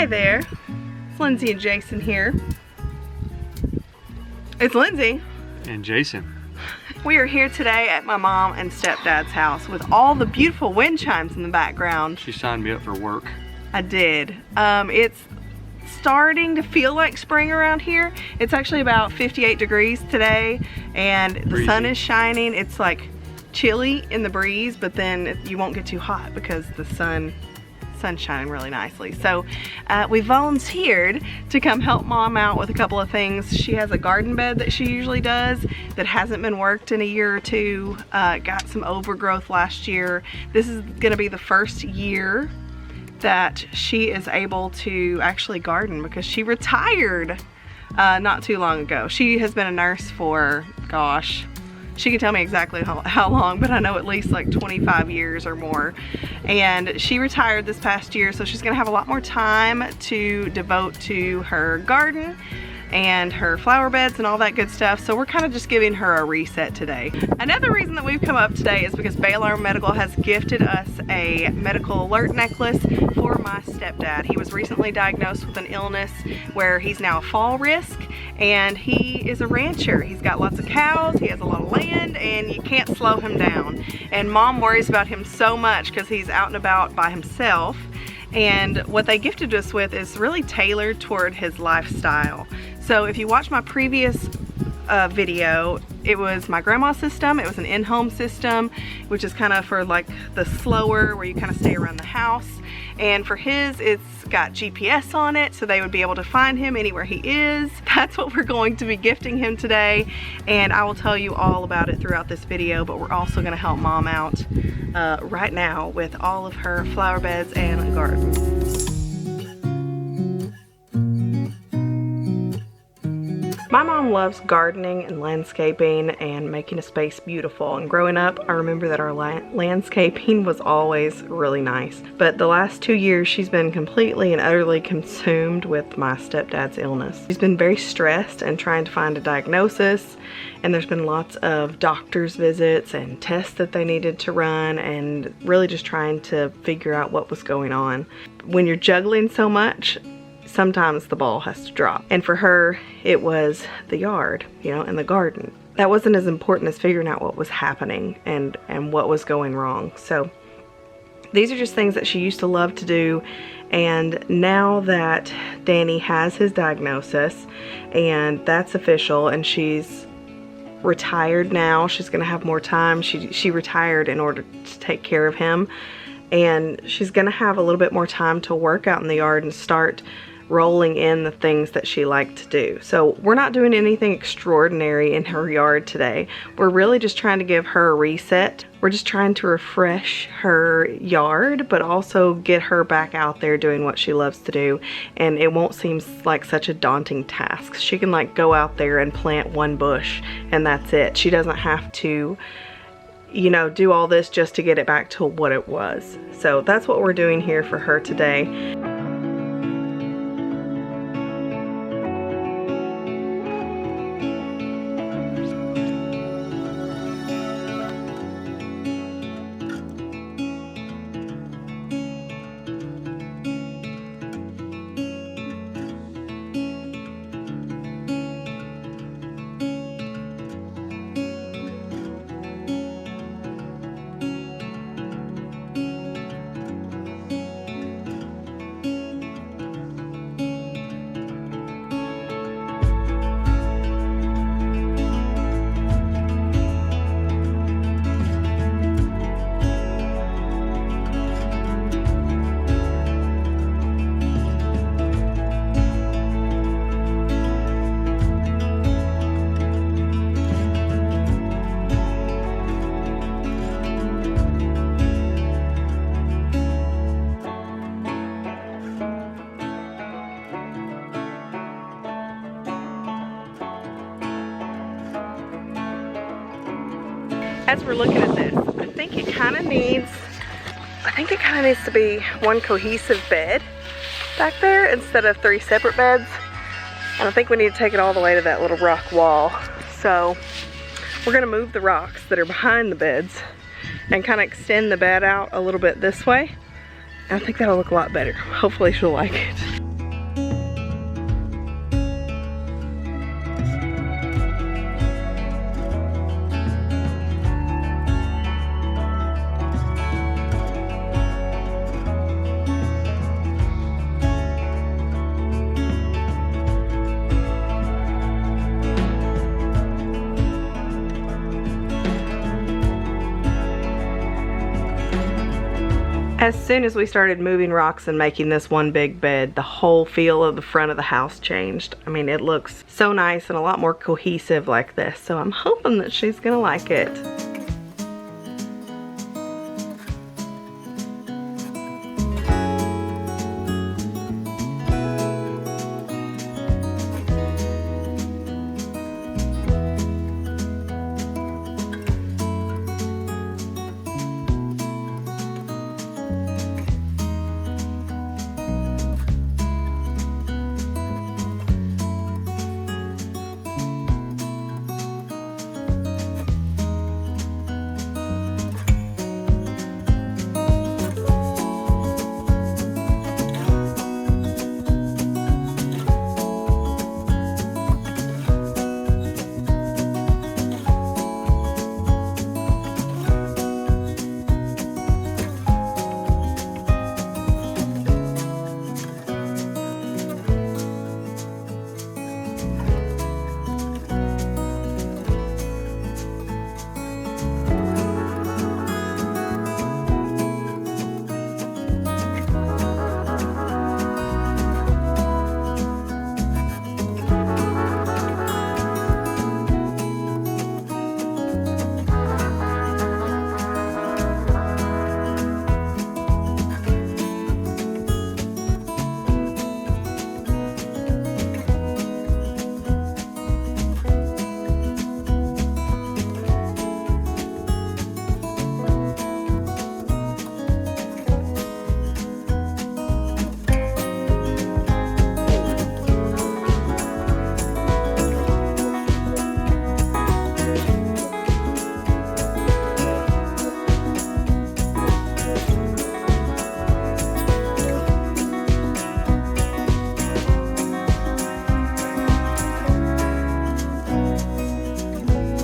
Hi there, it's Lindsey and Jason here. It's Lindsey. And Jason. We are here today at my mom and stepdad's house with all the beautiful wind chimes in the background. She signed me up for work. I did. It's starting to feel like spring around here. It's actually about 58 degrees today and the sun is shining. It's like chilly in the breeze, but then you won't get too hot because the sun's shining really nicely. So we volunteered to come help mom out with a couple of things. She has a garden bed that she usually does that hasn't been worked in a year or two. Got some overgrowth last year. This is gonna be the first year that she is able to actually garden because she retired not too long ago. She has been a nurse for, gosh, she can tell me exactly how long, but I know at least like 25 years or more. And she retired this past year, so she's gonna have a lot more time to devote to her garden and her flower beds and all that good stuff. So we're kind of just giving her a reset today. Another reason that we've come up today is because Baylor Medical has gifted us a medical alert necklace for my stepdad. He was recently diagnosed with an illness where he's now a fall risk, and he is a rancher. He's got lots of cows, he has a lot of land, and you can't slow him down. And mom worries about him so much because he's out and about by himself. And what they gifted us with is really tailored toward his lifestyle. So if you watch my previous video, it was my grandma's system. It was an in-home system, which is kind of for like the slower, where you kind of stay around the house. And for his, it's got GPS on it, so they would be able to find him anywhere he is. That's what we're going to be gifting him today, and I will tell you all about it throughout this video. But we're also going to help mom out right now with all of her flower beds and garden. My mom loves gardening and landscaping and making a space beautiful. And growing up, I remember that our landscaping was always really nice. But the last 2 years, she's been completely and utterly consumed with my stepdad's illness. She's been very stressed and trying to find a diagnosis. And there's been lots of doctor's visits and tests that they needed to run, and really just trying to figure out what was going on. When you're juggling so much, sometimes the ball has to drop. And for her, it was the yard, you know, and the garden. That wasn't as important as figuring out what was happening and what was going wrong. So these are just things that she used to love to do. And now that Danny has his diagnosis and that's official, and she's retired now, she's gonna have more time. She retired in order to take care of him. And she's gonna have a little bit more time to work out in the yard and start rolling in the things that she liked to do. So we're not doing anything extraordinary in her yard today. We're really just trying to give her a reset. We're just trying to refresh her yard, but also get her back out there doing what she loves to do. And it won't seem like such a daunting task. She can like go out there and plant one bush and that's it. She doesn't have to, you know, do all this just to get it back to what it was. So that's what we're doing here for her today. As we're looking at this, I think it kind of needs to be one cohesive bed back there instead of 3 separate beds. And I think we need to take it all the way to that little rock wall. So we're gonna move the rocks that are behind the beds and kind of extend the bed out a little bit this way. And I think that'll look a lot better. Hopefully she'll like it. As soon as we started moving rocks and making this one big bed, the whole feel of the front of the house changed. I mean, it looks so nice and a lot more cohesive like this, so I'm hoping that she's gonna like it.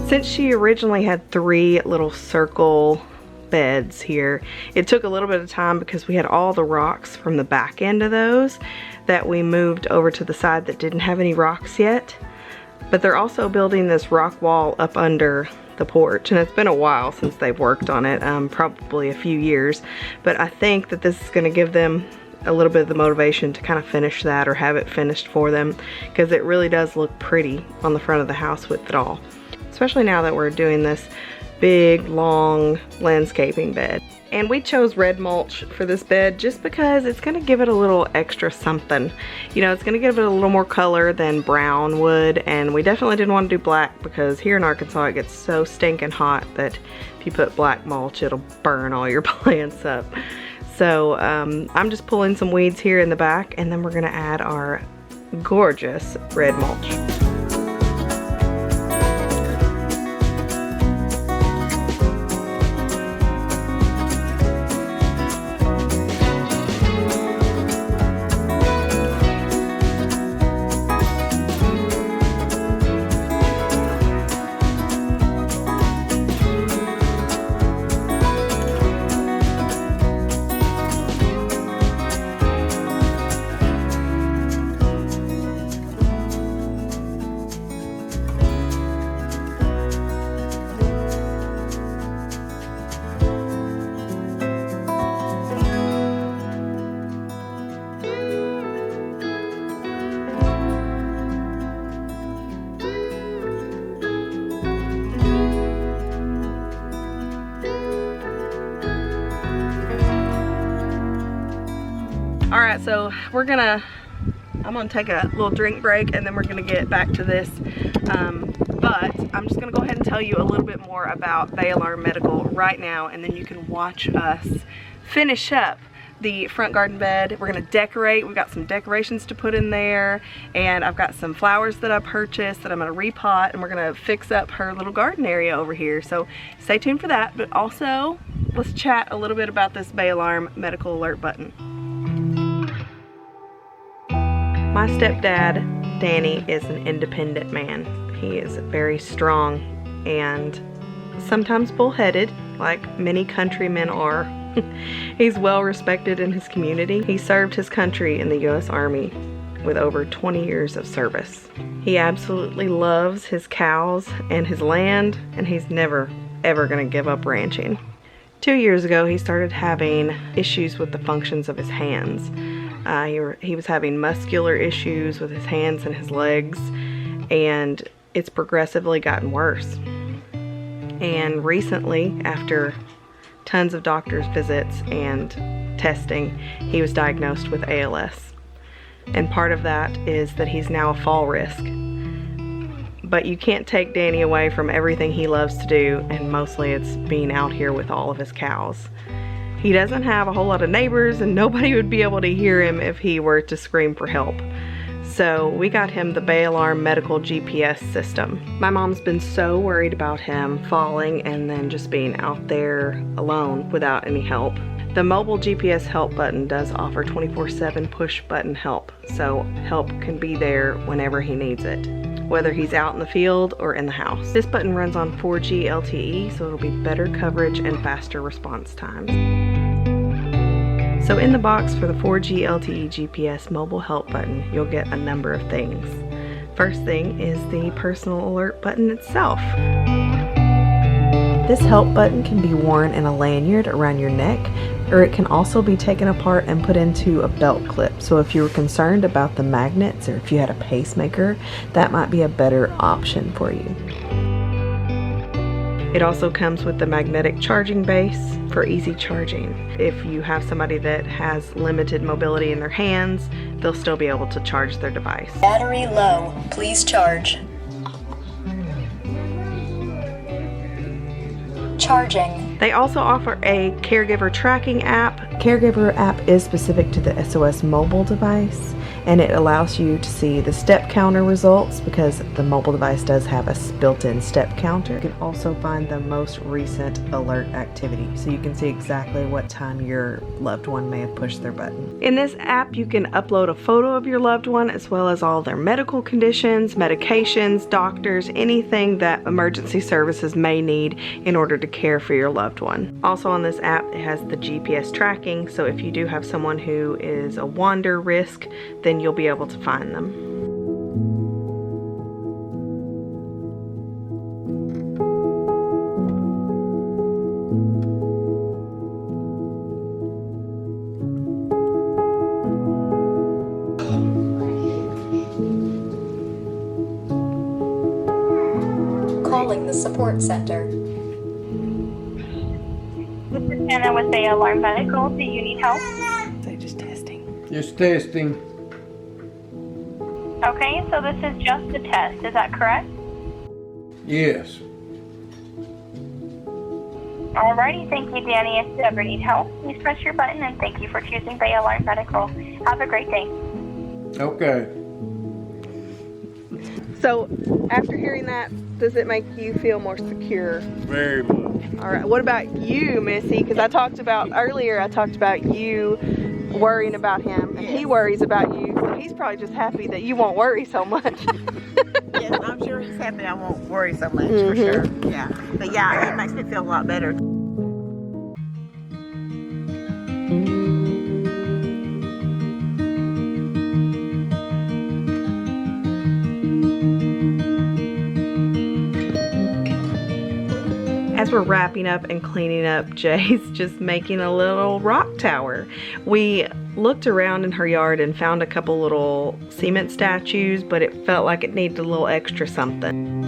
Since she originally had 3 little circle beds here, it took a little bit of time because we had all the rocks from the back end of those that we moved over to the side that didn't have any rocks yet. But they're also building this rock wall up under the porch, and it's been a while since they've worked on it, probably a few years, but I think that this is going to give them a little bit of the motivation to kind of finish that or have it finished for them, because it really does look pretty on the front of the house with it all. Especially now that we're doing this big, long landscaping bed. And we chose red mulch for this bed just because it's gonna give it a little extra something. You know, it's gonna give it a little more color than brown would, and we definitely didn't want to do black because here in Arkansas it gets so stinking hot that if you put black mulch, it'll burn all your plants up. So I'm just pulling some weeds here in the back, and then we're gonna add our gorgeous red mulch. Alright, so I'm gonna take a little drink break and then we're gonna get back to this. But I'm just gonna go ahead and tell you a little bit more about Bay Alarm Medical right now, and then you can watch us finish up the front garden bed. We're gonna decorate. We've got some decorations to put in there, and I've got some flowers that I purchased that I'm gonna repot, and we're gonna fix up her little garden area over here. So stay tuned for that, but also let's chat a little bit about this Bay Alarm Medical Alert button. My stepdad, Danny, is an independent man. He is very strong and sometimes bullheaded, like many countrymen are. He's well respected in his community. He served his country in the U.S. Army with over 20 years of service. He absolutely loves his cows and his land, and he's never, ever gonna give up ranching. 2 years ago, he started having issues with the functions of his hands. He was having muscular issues with his hands and his legs, and it's progressively gotten worse. And recently, after tons of doctor's visits and testing, he was diagnosed with ALS. And part of that is that he's now a fall risk. But you can't take Danny away from everything he loves to do, and mostly it's being out here with all of his cows. He doesn't have a whole lot of neighbors, and nobody would be able to hear him if he were to scream for help. So we got him the Bay Alarm Medical GPS system. My mom's been so worried about him falling and then just being out there alone without any help. The mobile GPS help button does offer 24/7 push button help, so help can be there whenever he needs it, whether he's out in the field or in the house. This button runs on 4G LTE, so it'll be better coverage and faster response times. So in the box for the 4G LTE GPS mobile help button, you'll get a number of things. First thing is the personal alert button itself. This help button can be worn in a lanyard around your neck, or it can also be taken apart and put into a belt clip. So if you were concerned about the magnets, or if you had a pacemaker, that might be a better option for you. It also comes with the magnetic charging base for easy charging. If you have somebody that has limited mobility in their hands, they'll still be able to charge their device. Battery low, please charge. Charging. They also offer a Caregiver Tracking App. Caregiver app is specific to the SOS mobile device, and it allows you to see the step counter results because the mobile device does have a built-in step counter. You can also find the most recent alert activity, so you can see exactly what time your loved one may have pushed their button. In this app, you can upload a photo of your loved one as well as all their medical conditions, medications, doctors, anything that emergency services may need in order to care for your loved one. Also on this app, it has the GPS tracking, so if you do have someone who is a wander risk, then you'll be able to find them. Calling the support center. This is Anna with the Alarm Medical. Do you need help? So just testing. Just testing. Okay, so this is just a test. Is that correct? Yes. Alrighty, thank you, Danny. If you ever need help, please press your button, and thank you for choosing Bay Alarm Medical. Have a great day. Okay. So after hearing that, does it make you feel more secure? Very much. All right, what about you, Missy? Because I talked about you worrying about him, and he worries about you, so he's probably just happy that you won't worry so much. Yes, I'm sure he's happy I won't worry so much, for sure. Yeah, but yeah, it makes me feel a lot better. As we're wrapping up and cleaning up, Jay's just making a little rock tower. We looked around in her yard and found a couple little cement statues, but it felt like it needed a little extra something.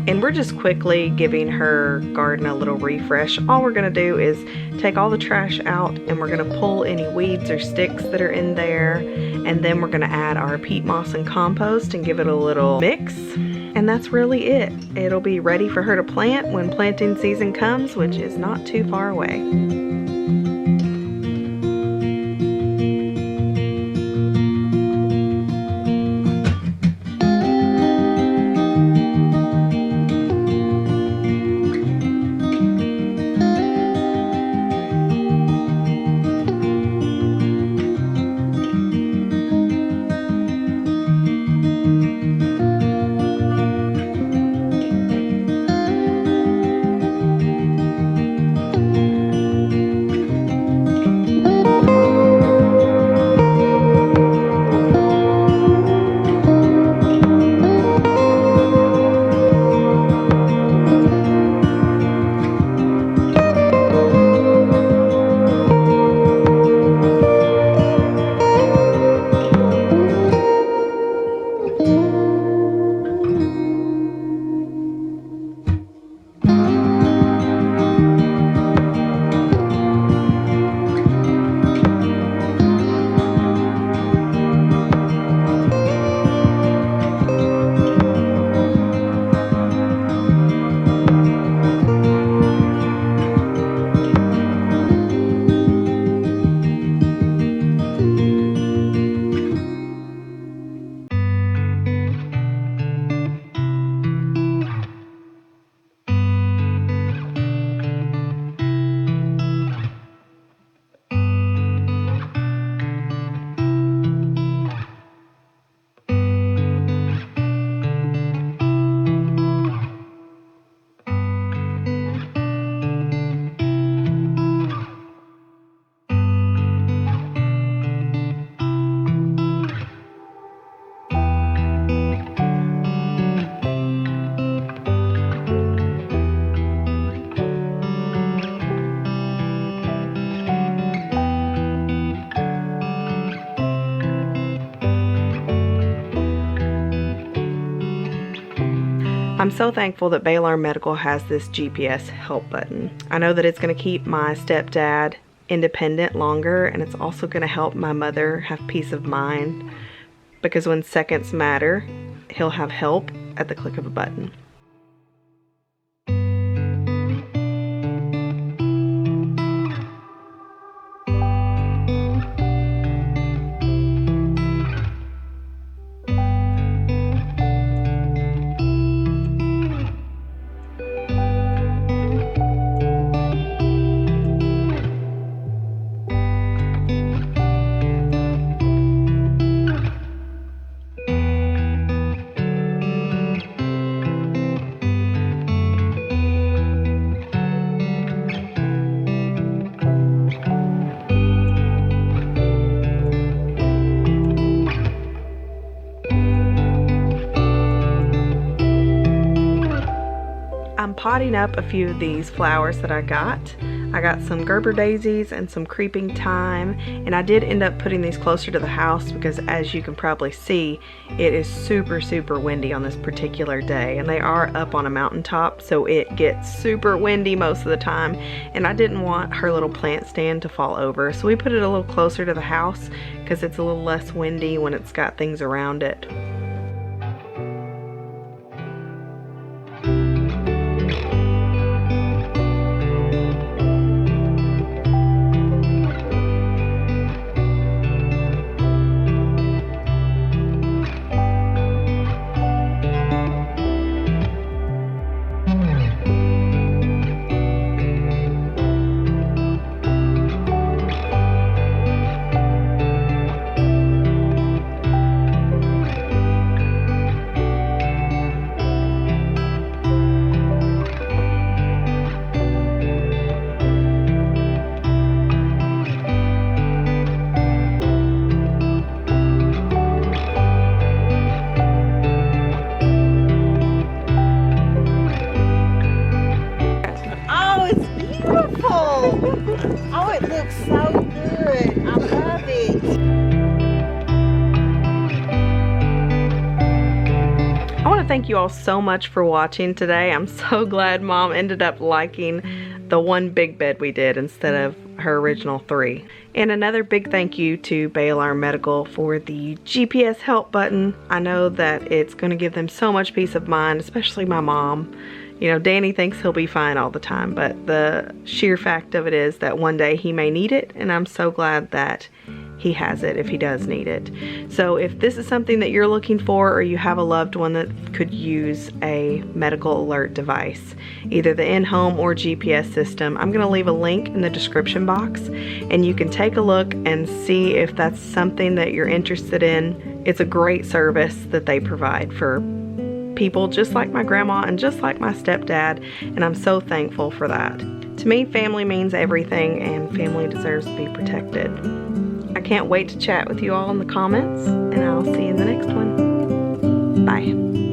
And we're just quickly giving her garden a little refresh. All we're gonna do is take all the trash out, and we're gonna pull any weeds or sticks that are in there, and then we're gonna add our peat moss and compost and give it a little mix. And that's really it. It'll be ready for her to plant when planting season comes, which is not too far away. I'm so thankful that Bay Alarm Medical has this GPS help button. I know that it's going to keep my stepdad independent longer, and it's also going to help my mother have peace of mind, because when seconds matter, he'll have help at the click of a button. I'm potting up a few of these flowers that I got. I got some Gerber daisies and some creeping thyme, and I did end up putting these closer to the house because, as you can probably see, it is super windy on this particular day, and they are up on a mountaintop, so it gets super windy most of the time, and I didn't want her little plant stand to fall over, so we put it a little closer to the house because it's a little less windy when it's got things around it. Oh, it looks so good. I love it. I want to thank you all so much for watching today. I'm so glad Mom ended up liking the one big bed we did instead of her original 3. And another big thank you to Bay Alarm Medical for the GPS help button. I know that it's going to give them so much peace of mind, especially my mom. You know, Danny thinks he'll be fine all the time, but the sheer fact of it is that one day he may need it, and I'm so glad that he has it if he does need it. So if this is something that you're looking for, or you have a loved one that could use a medical alert device, either the in-home or GPS system, I'm going to leave a link in the description box, and you can take a look and see if that's something that you're interested in. It's a great service that they provide for people just like my grandma and just like my stepdad, and I'm so thankful for that. To me, family means everything, and family deserves to be protected. I can't wait to chat with you all in the comments, and I'll see you in the next one. Bye.